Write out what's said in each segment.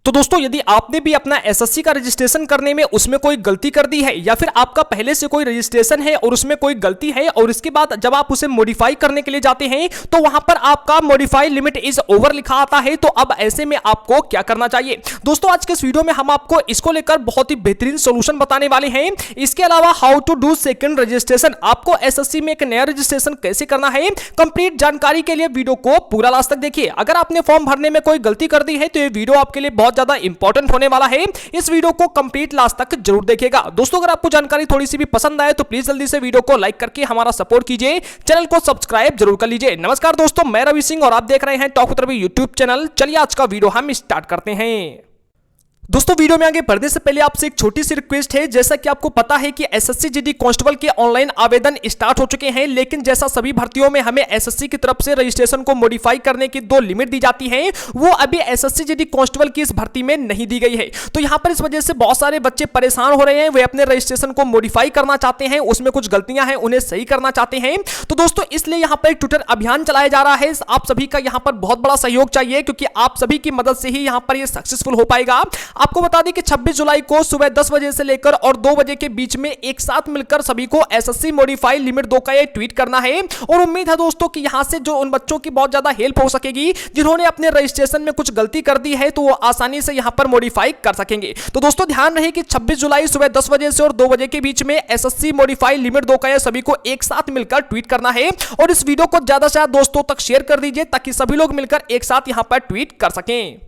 तो दोस्तों यदि आपने भी अपना एसएससी का रजिस्ट्रेशन करने में उसमें कोई गलती कर दी है या फिर आपका पहले से कोई रजिस्ट्रेशन है और उसमें कोई गलती है और इसके बाद जब आप उसे मॉडिफाई करने के लिए जाते हैं तो वहां पर आपका मॉडिफाई लिमिट इज ओवर लिखा आता है, तो अब ऐसे में आपको क्या करना चाहिए। दोस्तों आज के इस वीडियो में हम आपको इसको लेकर बहुत ही बेहतरीन सोल्यूशन बताने वाले हैं। इसके अलावा how to do second registration, आपको एसएससी में एक नया रजिस्ट्रेशन कैसे करना है, कंप्लीट जानकारी के लिए वीडियो को पूरा लास्ट तक देखिए। अगर आपने फॉर्म भरने में कोई गलती कर दी है तो ये वीडियो आपके लिए बहुत ज्यादा इंपॉर्टेंट होने वाला है, इस वीडियो को कंप्लीट लास्ट तक जरूर देखिएगा। दोस्तों अगर आपको जानकारी थोड़ी सी भी पसंद आए तो प्लीज जल्दी से वीडियो को लाइक करके हमारा सपोर्ट कीजिए, चैनल को सब्सक्राइब जरूर कर लीजिए। नमस्कार दोस्तों, मैं रवि सिंह और आप देख रहे हैं talk with Ravi YouTube channel. चलिए आज का वीडियो हम स्टार्ट करते हैं। दोस्तों वीडियो में आगे बढ़ने से पहले आपसे एक छोटी सी रिक्वेस्ट है। जैसा कि आपको पता है कि एसएससी जीडी कांस्टेबल के ऑनलाइन आवेदन स्टार्ट हो चुके हैं, लेकिन जैसा सभी भर्तियों में हमें एसएससी की तरफ से रजिस्ट्रेशन को मॉडिफाई करने की 2 लिमिट दी जाती है, वो अभी एसएससी जीडी कांस्टेबल की इस भर्ती में नहीं दी गई है। तो यहां पर इस वजह से बहुत सारे बच्चे परेशान हो रहे हैं, वे अपने रजिस्ट्रेशन को मॉडिफाई करना चाहते हैं, उसमें कुछ गलतियां हैं उन्हें सही करना चाहते हैं। तो दोस्तों इसलिए यहां पर एक ट्विटर अभियान चलाया जा रहा है, आप सभी का यहां पर बहुत बड़ा सहयोग चाहिए क्योंकि आप सभी की मदद से ही यहां पर यह सक्सेसफुल हो पाएगा। आपको बता दें कि 26 जुलाई को सुबह 10 बजे से लेकर और 2 बजे के बीच में एक साथ मिलकर सभी को एसएससी मॉडिफाई लिमिट 2 का ये ट्वीट करना है। और उम्मीद है दोस्तों कि यहां से जो उन बच्चों की बहुत ज्यादा हेल्प हो सकेगी जिन्होंने अपने रजिस्ट्रेशन में कुछ गलती कर दी है, तो वो आसानी से यहां पर मॉडिफाई कर सकेंगे। तो दोस्तों ध्यान रहे कि 26 जुलाई सुबह 10 बजे से और 2 बजे के बीच में एसएससी मॉडिफाई लिमिट 2 का ये सभी को एक साथ मिलकर ट्वीट करना है। और इस वीडियो को ज्यादा से ज्यादा दोस्तों तक शेयर कर दीजिए ताकि सभी लोग मिलकर एक साथ यहां पर ट्वीट कर सकें।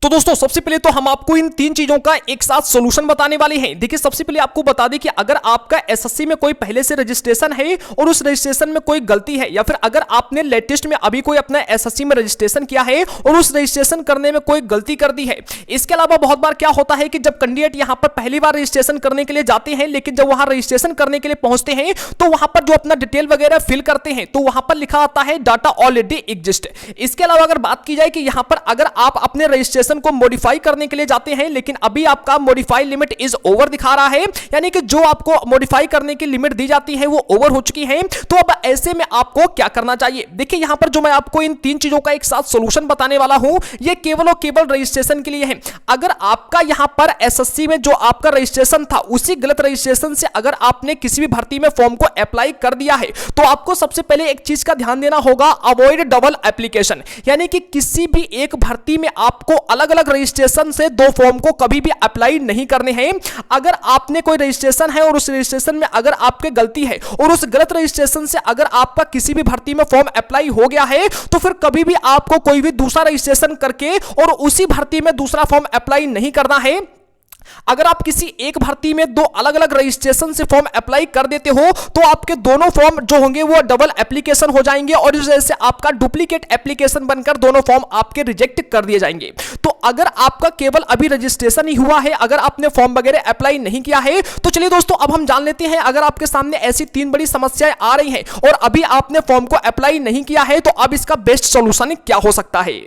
तो दोस्तों सबसे पहले तो हम आपको इन 3 चीजों का एक साथ सॉल्यूशन बताने वाले हैं। देखिए सबसे पहले आपको बता दें कि अगर आपका एसएससी में कोई पहले से रजिस्ट्रेशन है और उस रजिस्ट्रेशन में कोई गलती है, या फिर अगर आपने लेटेस्ट में अभी कोई अपना एसएससी में रजिस्ट्रेशन किया है और उस रजिस्ट्रेशन करने में कोई गलती कर दी है। इसके अलावा बहुत बार क्या होता है कि जब कैंडिडेट यहां पर पहली बार रजिस्ट्रेशन करने के लिए जाते हैं, लेकिन जब वहां रजिस्ट्रेशन करने के लिए पहुंचते हैं तो वहां पर जो अपना डिटेल वगैरह फिल करते हैं तो वहां पर लिखा आता है डाटा ऑलरेडी एग्जिस्ट। इसके अलावा अगर बात की जाए कि यहां पर अगर आप अपने रजिस्ट्रेशन को मॉडिफाई करने के लिए जाते हैं लेकिन अभी आपका मॉडिफाई लिमिट इज ओवर दिखा रहा है, यानी कि जो आपको मॉडिफाई करने की लिमिट दी जाती है वो ओवर हो चुकी है, तो अब ऐसे में आपको क्या करना चाहिए। देखिए यहां पर जो मैं आपको इन 3 चीजों का एक साथ सॉल्यूशन बताने वाला हूं, ये केवल और केवल रजिस्ट्रेशन के लिए है। अगर आपका यहां पर एसएससी में जो आपका रजिस्ट्रेशन था उसी गलत रजिस्ट्रेशन से अगर आपने किसी भी भर्ती में फॉर्म को अप्लाई कर दिया है तो आपको सबसे पहले एक चीज का ध्यान देना होगा, अवॉइड डबल एप्लीकेशन। यानी कि किसी भी एक भर्ती में आपको अलग अलग रजिस्ट्रेशन से 2 फॉर्म को कभी भी अप्लाई नहीं करने हैं। अगर आपने कोई रजिस्ट्रेशन है और उस रजिस्ट्रेशन में अगर आपके गलती है और उस गलत रजिस्ट्रेशन से अगर आपका किसी भी भर्ती में फॉर्म अप्लाई हो गया है तो फिर कभी भी आपको कोई भी दूसरा रजिस्ट्रेशन करके और उसी भर्ती में दूसरा फॉर्म अप्लाई नहीं करना है। अगर आप किसी एक भर्ती में 2 अलग अलग रजिस्ट्रेशन से फॉर्म अप्लाई कर देते हो तो आपके दोनों फॉर्म जो होंगे वो डबल एप्लीकेशन हो जाएंगे और इस वजह से आपका डुप्लीकेट एप्लीकेशन बनकर दोनों फॉर्म आपके रिजेक्ट कर दिए जाएंगे। तो अगर आपका केवल अभी रजिस्ट्रेशन ही हुआ है, अगर आपने फॉर्म वगैरह अप्लाई नहीं किया है, तो चलिए दोस्तों अब हम जान लेते हैं अगर आपके सामने ऐसी 3 बड़ी समस्याएं आ रही हैं और अभी आपने फॉर्म को अप्लाई नहीं किया है तो अब इसका बेस्ट सॉल्यूशन क्या हो सकता है।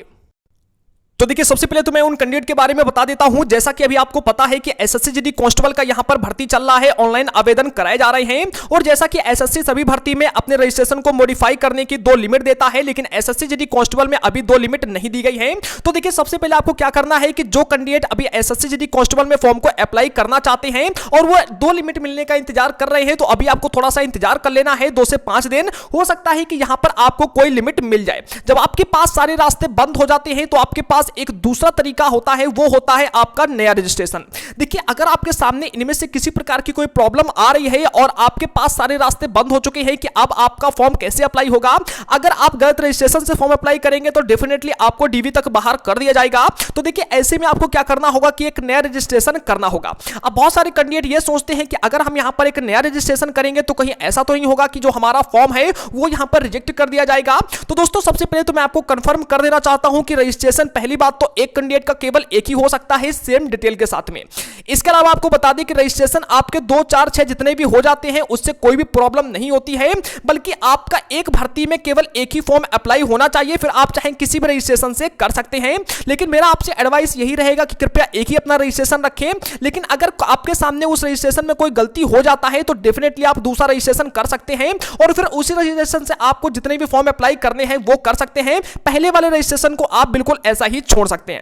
तो देखिए सबसे पहले तो मैं उन कैंडिडेट के बारे में बता देता हूं। जैसा कि अभी आपको पता है कि एसएससी जीडी कांस्टेबल का यहां पर भर्ती चल रहा है, ऑनलाइन आवेदन कराए जा रहे हैं और जैसा कि एसएससी सभी भर्ती में अपने रजिस्ट्रेशन को मॉडिफाई करने की 2 लिमिट देता है, लेकिन एसएससी जीडी कांस्टेबल में अभी 2 लिमिट नहीं दी गई है। तो देखिए सबसे पहले आपको क्या करना है कि जो कैंडिडेट अभी एसएससी जीडी कांस्टेबल में फॉर्म को अप्लाई करना चाहते हैं और वो 2 लिमिट मिलने का इंतजार कर रहे हैं, तो अभी आपको थोड़ा सा इंतजार कर लेना है, 2 से 5 दिन। हो सकता है कि यहां पर आपको कोई लिमिट मिल जाए। जब आपके पास सारे रास्ते बंद हो जाते हैं तो आपके पास एक दूसरा तरीका होता है, वो होता है आपका नया रजिस्ट्रेशन। देखिए अगर आपके सामने इनमें से किसी प्रकार की कोई प्रॉब्लम आ रही है और आपके पास सारे रास्ते बंद हो चुके हैं कि अब आपका फॉर्म कैसे अप्लाई होगा, अगर आप गलत रजिस्ट्रेशन से फॉर्म अप्लाई करेंगे तो डेफिनेटली आपको डीवी तक बाहर कर दिया जाएगा। तो देखिए ऐसे में आपको क्या करना होगा कि एक नया रजिस्ट्रेशन करना होगा। अब बहुत सारे कैंडिडेट ये सोचते हैं कि अगर हम यहां पर एक नया रजिस्ट्रेशन करेंगे तो कहीं ऐसा तो नहीं होगा कि जो हमारा फॉर्म है वो यहां पर रिजेक्ट कर दिया जाएगा। तो दोस्तों सबसे पहले तो मैं आपको कंफर्म कर देना चाहता हूं कि रजिस्ट्रेशन पहली बात तो एक कैंडिडेट का केवल एक ही हो सकता है सेम डिटेल के साथ में। इसके अलावा आपको बता दें कि रजिस्ट्रेशन आपके 2, 4, 6 जितने भी हो जाते हैं उससे कोई भी प्रॉब्लम नहीं होती है, बल्कि आपका एक भर्ती में केवल एक ही फॉर्म अप्लाई होना चाहिए, फिर आप चाहें किसी भी रजिस्ट्रेशन से कर सकते हैं। लेकिन मेरा आपसे एडवाइस यही रहेगा कि कृपया एक ही अपना रजिस्ट्रेशन रखें। लेकिन अगर आपके सामने उस रजिस्ट्रेशन में कोई गलती हो जाता है तो डेफिनेटली आप दूसरा रजिस्ट्रेशन कर सकते हैं और फिर उसी रजिस्ट्रेशन से आपको जितने भी फॉर्म अप्लाई करने हैं वो कर सकते हैं। पहले वाले रजिस्ट्रेशन को आप बिल्कुल ऐसा ही छोड़ सकते हैं।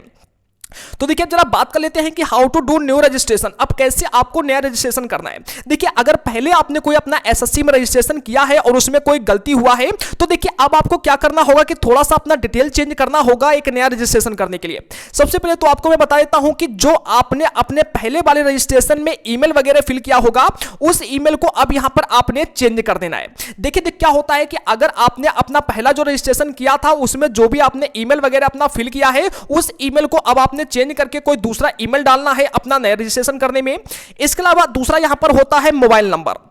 तो देखिए जरा बात कर लेते हैं कि how to do new registration, अब कैसे आपको नया रजिस्ट्रेशन करना है। देखिए अगर पहले आपने कोई अपना एसएससी में रजिस्ट्रेशन किया है और उसमें कोई गलती हुआ है, तो देखिए अब आपको क्या करना होगा कि थोड़ा सा अपना डिटेल चेंज करना होगा एक नया रजिस्ट्रेशन करने के लिए। सबसे पहले तो आपको मैं बता देता हूं कि जो आपने अपने पहले वाले रजिस्ट्रेशन में ईमेल वगैरह फिल किया होगा, उस ईमेल को अब यहां पर आपने चेंज कर देना है। देखिए क्या होता है कि अगर आपने अपना पहला जो रजिस्ट्रेशन किया था उसमें जो भी आपने ईमेल वगैरह अपना फिल किया है, उस ईमेल को अब आपने चेंज करके कोई दूसरा ईमेल डालना है अपना नया रजिस्ट्रेशन करने में। इसके अलावा दूसरा यहां पर होता है मोबाइल नंबर।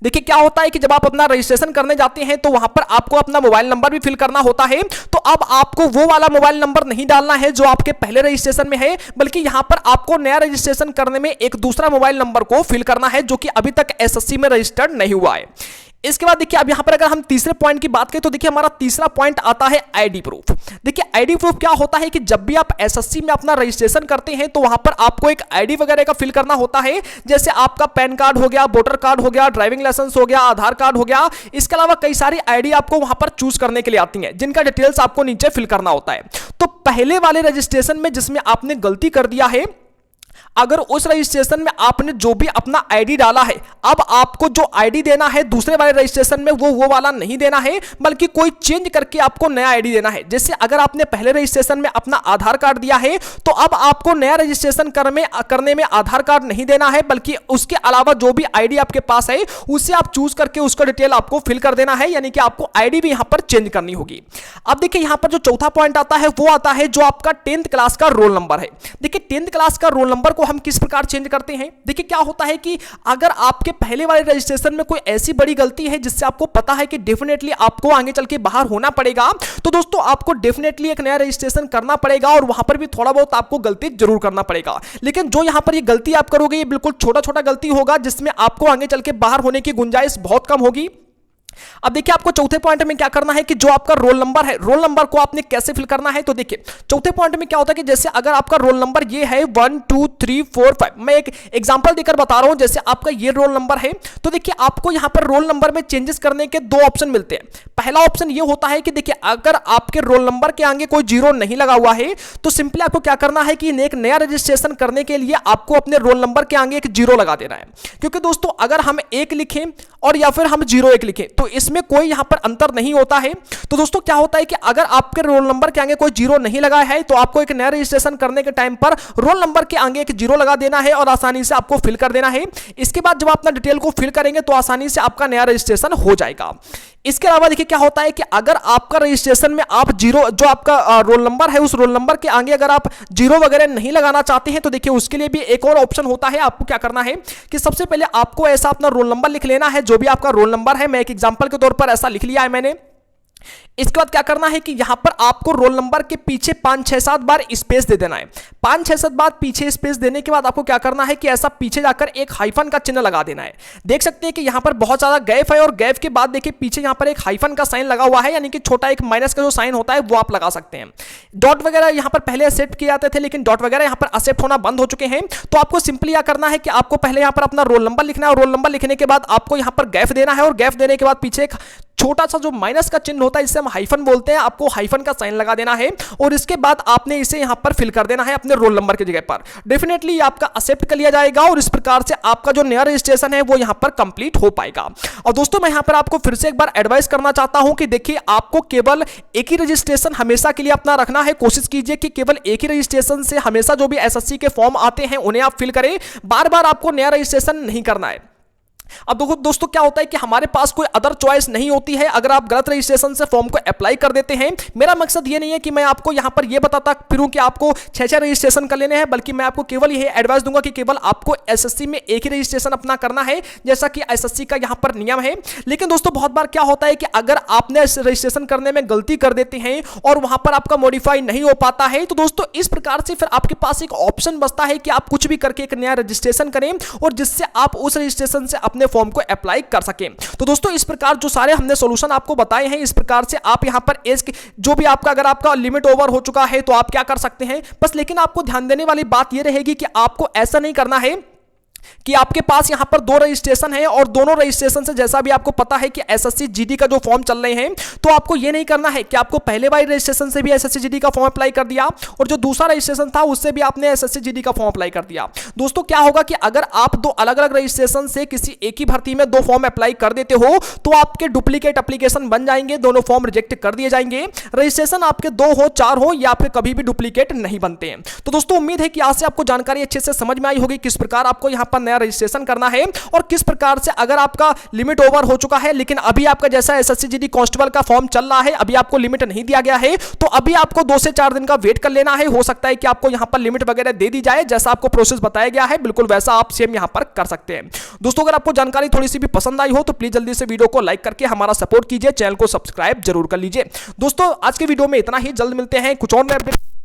देखिए क्या होता है कि जब आप अपना रजिस्ट्रेशन करने जाते हैं तो वहां पर आपको अपना मोबाइल नंबर भी फिल करना होता है। तो अब आपको वो वाला मोबाइल नंबर नहीं डालना है जो आपके पहले रजिस्ट्रेशन में है, बल्कि यहां पर आपको नया रजिस्ट्रेशन करने में एक दूसरा मोबाइल नंबर को फिल करना है जो कि अभी तक एसएससी में रजिस्टर्ड नहीं हुआ है। इसके बाद देखिए अब यहां पर अगर हम तीसरे पॉइंट की बात करें तो देखिए हमारा तीसरा पॉइंट आता है आईडी प्रूफ। देखिए आईडी प्रूफ क्या होता है कि जब भी आप एसएससी में अपना रजिस्ट्रेशन करते हैं तो वहां पर आपको एक आईडी वगैरह का फिल करना होता है, जैसे आपका पैन कार्ड हो गया, वोटर कार्ड हो गया, ड्राइविंग लाइसेंस हो गया, आधार कार्ड हो गया। इसके अलावा कई सारी आईडी आपको वहां पर चूज करने के लिए आती हैं जिनका डिटेल्स आपको नीचे फिल करना होता है। तो पहले वाले रजिस्ट्रेशन में जिसमें आपने गलती कर दिया है, अगर उस रजिस्ट्रेशन में आपने जो भी अपना आईडी डाला है, अब आपको जो आईडी देना है दूसरे वाले रजिस्ट्रेशन में वो वाला नहीं देना है, बल्कि कोई चेंज करके आपको नया आईडी देना है। जैसे अगर आपने पहले रजिस्ट्रेशन में अपना आधार कार्ड दिया है तो अब आपको नया रजिस्ट्रेशन करने में आधार कार्ड नहीं देना है, बल्कि उसके अलावा जो भी आईडी आपके पास है उसे आप चूज करके उसका डिटेल आपको फिल कर देना है, यानी कि आपको आईडी भी यहां पर चेंज करनी होगी। अब देखिए यहां पर जो चौथा पॉइंट आता है वो आता है जो आपका 10th क्लास का रोल नंबर है। देखिए 10th क्लास का रोल नंबर को हम किस प्रकार चेंज करते हैं। देखिए क्या होता है कि अगर आपके पहले वाले रजिस्ट्रेशन में कोई ऐसी बड़ी गलती है जिससे आपको पता है कि डेफिनेटली आपको आगे चल के बाहर होना पड़ेगा, तो दोस्तों आपको डेफिनेटली एक नया रजिस्ट्रेशन करना पड़ेगा और वहां पर भी थोड़ा बहुत आपको गलती जरूर करना पड़ेगा। लेकिन जो यहां पर ये गलती आप करोगे ये बिल्कुल छोटा छोटा गलती होगा जिसमें आपको आगे चल के बाहर होने की गुंजाइश बहुत कम होगी। अब देखिए आपको चौथे पॉइंट में क्या करना है कि जो आपका रोल नंबर है, रोल नंबर को आपने कैसे फिल करना है। तो देखिए चौथे पॉइंट में क्या होता है कि जैसे अगर आपका रोल नंबर ये है 1 2 3 4 5, मैं एक एग्जांपल देकर बता रहा हूं। जैसे आपका ये रोल नंबर है तो देखिए आपको यहां पर रोल नंबर में चेंजेस करने के दो ऑप्शन मिलते हैं। पहला ऑप्शन ये होता है कि देखिए अगर आपके रोल नंबर के आगे कोई जीरो नहीं लगा हुआ है तो सिंपली आपको क्या करना है कि एक नया रजिस्ट्रेशन करने के लिए आपको अपने रोल नंबर के आगे एक जीरो लगा देना है। क्योंकि दोस्तों अगर हम 1 लिखें और या फिर हम 01 लिखें तो इसमें कोई यहां पर अंतर नहीं होता है। तो दोस्तों क्या होता है कि अगर आपके रोल नंबर के आगे कोई जीरो नहीं लगा है तो आपको एक नया रजिस्ट्रेशन करने के टाइम पर रोल नंबर के आगे एक जीरो लगा देना है और आसानी से आपको फिल कर देना है। इसके बाद जब आप अपना डिटेल को फिल करेंगे तो आसानी से आपका नया रजिस्ट्रेशन हो जाएगा। इसके अलावा देखिए क्या होता है कि अगर आपका रजिस्ट्रेशन में आप जीरो, जो आपका रोल नंबर है उस रोल नंबर के आगे अगर आप जीरो वगैरह नहीं लगाना चाहते हैं तो देखिए उसके लिए भी एक और ऑप्शन होता है। आपको क्या करना है कि सबसे पहले आपको ऐसा अपना रोल नंबर लिख लेना है, जो भी आपका रोल नंबर है। मैं एक एग्जांपल के तौर पर ऐसा लिख लिया है मैंने। इसके बाद क्या करना है कि यहां पर आपको रोल नंबर के पीछे 5 6 7 बार स्पेस दे देना है। 5 6 7 बार पीछे स्पेस देने के बाद आपको क्या करना है कि ऐसा पीछे जाकर एक हाइफन का चिन्ह लगा देना है। देख सकते हैं कि यहां पर बहुत ज्यादा गैप है और गैप के बाद देखिए पीछे यहां पर एक हाइफन का साइन लगा हुआ है, यानी कि छोटा एक माइनस का जो साइन होता है वो आप लगा सकते हैं। डॉट वगैरह यहां पर पहले एक्सेप्ट किए जाते थे लेकिन डॉट वगैरह यहां पर एक्सेप्ट होना बंद हो चुके हैं। तो आपको सिंपली क्या करना है कि आपको पहले यहां पर अपना रोल नंबर लिखना है और रोल नंबर लिखने के बाद आपको यहां पर गैप देना है और गैप देने के बाद पीछे एक छोटा सा जो माइनस का चिन्ह होता है जिसे हम हाइफन बोलते हैं, आपको हाइफन का साइन लगा देना है और इसके बाद आपने इसे यहां पर फिल कर देना है अपने रोल नंबर की जगह पर। डेफिनेटली आपका एक्सेप्ट कर लिया जाएगा और इस प्रकार से आपका जो नया रजिस्ट्रेशन है वो यहां पर कंप्लीट हो पाएगा। और दोस्तों मैं यहां पर आपको फिर से एक बार एडवाइस करना चाहता हूं कि देखिए आपको केवल एक ही रजिस्ट्रेशन हमेशा के लिए अपना रखना है। कोशिश कीजिए कि केवल एक ही रजिस्ट्रेशन से हमेशा जो भी एसएससी के फॉर्म आते हैं उन्हें आप फिल करें, बार बार आपको नया रजिस्ट्रेशन नहीं करना है। अब देखो दोस्तों क्या होता है कि हमारे पास कोई अदर चॉइस नहीं होती है अगर आप गलत रजिस्ट्रेशन से फॉर्म को अप्लाई कर देते हैं। मेरा मकसद ये नहीं है कि मैं आपको यहां पर ये बताता फिरूं कि आपको 6 रजिस्ट्रेशन कर लेने हैं, बल्कि मैं आपको केवल यही एडवाइस दूंगा कि केवल आपको एसएससी में एक ही रजिस्ट्रेशन अपना करना है, जैसा कि एसएससी का यहां पर नियम है। लेकिन दोस्तों बहुत बार क्या होता है कि अगर आपने रजिस्ट्रेशन करने में गलती कर देते हैं और वहां पर आपका मॉडिफाई नहीं हो पाता है तो दोस्तों इस प्रकार से फिर आपके पास एक ऑप्शन बचता है कि आप कुछ भी करके एक नया रजिस्ट्रेशन करें और जिससे आप उस रजिस्ट्रेशन से अपने फॉर्म को अप्लाई कर सकें। तो दोस्तों इस प्रकार जो सारे हमने सॉल्यूशन आपको बताए हैं, इस प्रकार से आप यहां पर एज जो भी आपका अगर आपका लिमिट ओवर हो चुका है तो आप क्या कर सकते हैं बस। लेकिन आपको ध्यान देने वाली बात यह रहेगी कि आपको ऐसा नहीं करना है कि आपके पास यहां पर 2 रजिस्ट्रेशन है और दोनों रजिस्ट्रेशन से जैसा भी आपको पता है कि एसएससी जीडी का जो फॉर्म चल रहे हैं, तो आपको ये नहीं करना है कि आपको पहले वाले रजिस्ट्रेशन से भी एसएससी जीडी का फॉर्म अप्लाई कर दिया और जो दूसरा रजिस्ट्रेशन था उससे भी आपने एसएससी जीडी का फॉर्म अप्लाई कर दिया। दोस्तों क्या होगा कि अगर आप 2 अलग अलग रजिस्ट्रेशन से किसी एक ही भर्ती में 2 फॉर्म अप्लाई कर देते हो तो आपके डुप्लीकेट एप्लीकेशन बन जाएंगे, दोनों फॉर्म रिजेक्ट कर दिए जाएंगे। रजिस्ट्रेशन आपके 2 हो 4 हो या फिर कभी भी डुप्लीकेट नहीं बनते हैं। तो दोस्तों उम्मीद है कि आज से आपको जानकारी अच्छे से समझ में आई होगी किस प्रकार आपको यहां पर नया रजिस्ट्रेशन करना है और किस प्रकार से अगर आपका लिमिट ओवर हो चुका है लेकिन अभी आपका जैसा एसएससी जीडी कांस्टेबल का फॉर्म चल रहा है, अभी आपको लिमिट नहीं दिया गया है, तो अभी आपको 2 से 4 दिन का वेट कर लेना है। हो सकता है कि आपको यहां पर लिमिट वगैरह दे दी जाए, जैसा आपको प्रोसेस बताया गया है बिल्कुल वैसा आप सेम यहां पर कर सकते हैं। दोस्तों अगर आपको जानकारी थोड़ी सी भी पसंद आई हो तो प्लीज जल्दी से वीडियो को लाइक करके हमारा सपोर्ट कीजिए, चैनल को सब्सक्राइब जरूर कर लीजिए। दोस्तों आज के वीडियो में इतना ही, जल्द मिलते हैं कुछ और नए अपडेट।